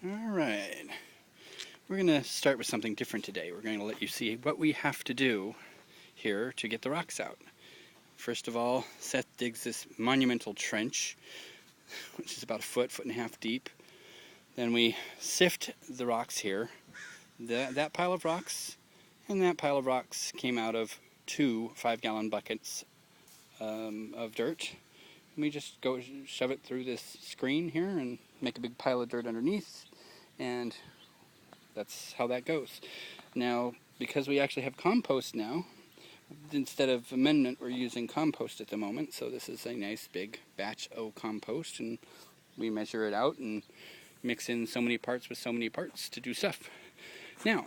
Alright, we're going to start with something different today. We're going to let you see what we have to do here to get the rocks out. First of all, Seth digs this monumental trench, which is about a foot and a half deep. Then we sift the rocks here. That pile of rocks and that pile of rocks came out of 2 5-gallon buckets of dirt. And we just go shove it through this screen here and make a big pile of dirt underneath, and that's how that goes. Now, because we actually have compost now, instead of amendment, we're using compost at the moment. So this is a nice big batch of compost, and we measure it out and mix in so many parts with so many parts to do stuff. Now,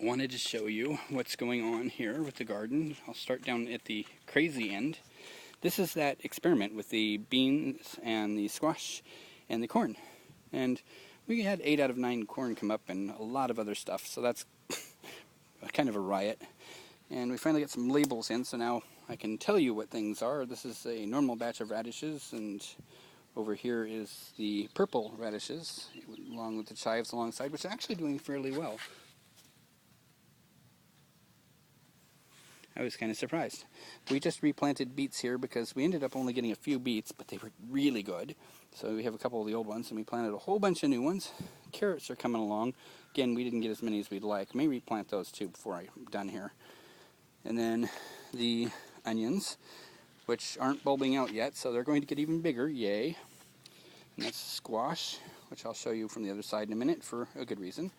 I wanted to show you what's going on here with the garden. I'll start down at the crazy end. This is that experiment with the beans and the squash and the corn. And we had 8 out of 9 corn come up and a lot of other stuff, so that's kind of a riot. And we finally got some labels in, so now I can tell you what things are. This is a normal batch of radishes, and over here is the purple radishes, along with the chives alongside, which are actually doing fairly well. I was kind of surprised. We just replanted beets here because we ended up only getting a few beets, but they were really good. So we have a couple of the old ones, and we planted a whole bunch of new ones. Carrots are coming along. Again, we didn't get as many as we'd like. Maybe replant those too before I'm done here. And then the onions, which aren't bulbing out yet, so they're going to get even bigger, yay. And that's squash, which I'll show you from the other side in a minute for a good reason.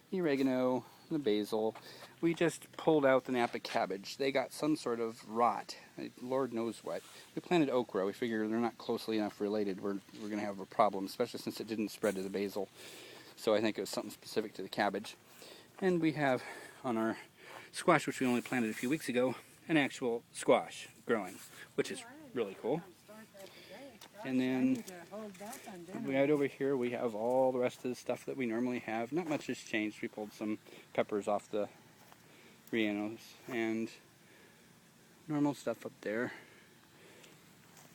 The oregano, the basil. We just pulled out the Napa cabbage. They got some sort of rot, Lord knows what. We planted okra. We figure they're not closely enough related. We're going to have a problem, especially since it didn't spread to the basil. So I think it was something specific to the cabbage. And we have on our squash, which we only planted a few weeks ago, an actual squash growing, which is really cool. And then right over here we have all the rest of the stuff that we normally have. Not much has changed. We pulled some peppers off the Rianos and normal stuff up there.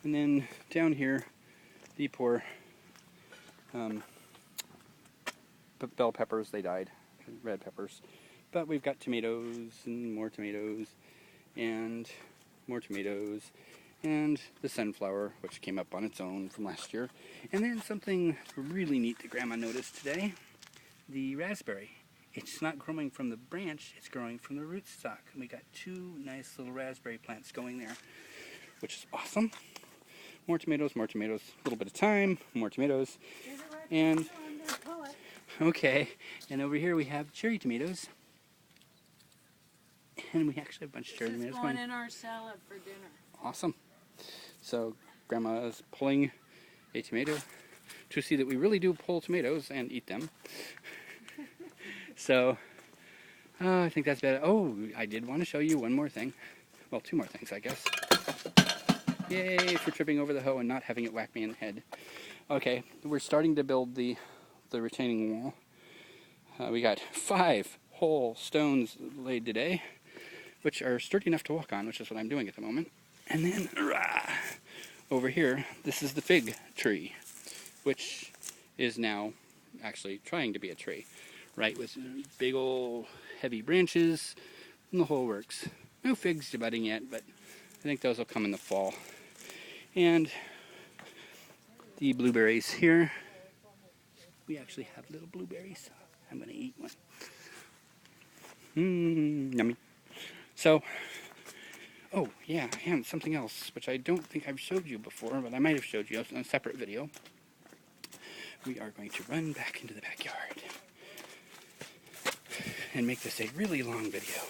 And then down here, the poor bell peppers, they died, red peppers. But we've got tomatoes and more tomatoes and more tomatoes and the sunflower, which came up on its own from last year. And then something really neat that Grandma noticed today, the raspberry. It's not growing from the branch, it's growing from the rootstock. And we got 2 nice little raspberry plants going there, which is awesome. More tomatoes, a little bit of time, more tomatoes. And, okay, and over here we have cherry tomatoes. And we actually have a bunch of cherry tomatoes going in our salad for dinner. Awesome. So Grandma is pulling a tomato to see that we really do pull tomatoes and eat them. So I think that's better. Oh, I did want to show you one more thing. Well, 2 more things, I guess. Yay for tripping over the hoe and not having it whack me in the head. Okay, we're starting to build the retaining wall. We got 5 whole stones laid today, which are sturdy enough to walk on, which is what I'm doing at the moment. And then, over here, this is the fig tree, which is now actually trying to be a tree, right, with big old heavy branches and the whole works. No figs budding yet, but I think those will come in the fall. And the blueberries here, we actually have little blueberries. I'm going to eat one. Yummy. So, oh yeah, and something else, which I don't think I've showed you before, but I might have showed you in a separate video. We are going to run back into the backyard and make this a really long video.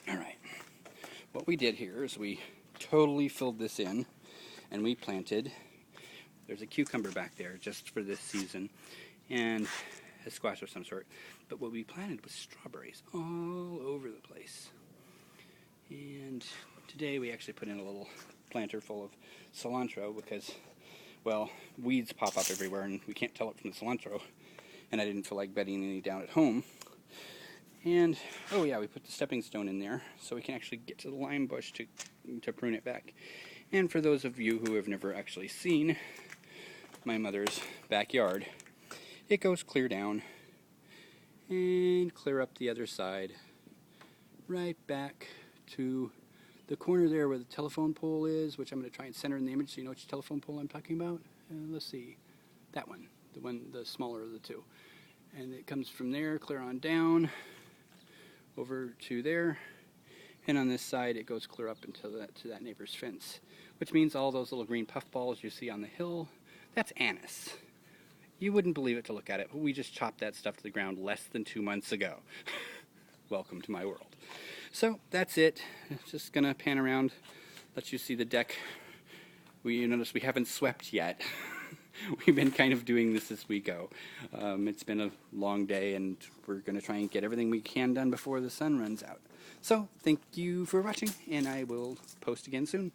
Alright, what we did here is we totally filled this in, and we planted, there's a cucumber back there just for this season, and a squash of some sort. But what we planted was strawberries all over the place. And today we actually put in a little planter full of cilantro because, well, weeds pop up everywhere and we can't tell it from the cilantro. And I didn't feel like bedding any down at home. And, oh yeah, we put the stepping stone in there so we can actually get to the lime bush to prune it back. And for those of you who have never actually seen my mother's backyard, it goes clear down and clear up the other side, right back to the corner there where the telephone pole is, which I'm going to try and center in the image so you know which telephone pole I'm talking about. Let's see, that one, the smaller of the two. And it comes from there, clear on down, over to there, and on this side it goes clear up into to that neighbor's fence, which means all those little green puffballs you see on the hill, that's anise. You wouldn't believe it to look at it, but we just chopped that stuff to the ground less than 2 months ago. Welcome to my world. So that's it. Just gonna pan around, let you see the deck. You notice we haven't swept yet. We've been kind of doing this as we go. It's been a long day, and we're going to try and get everything we can done before the sun runs out. So, thank you for watching, and I will post again soon.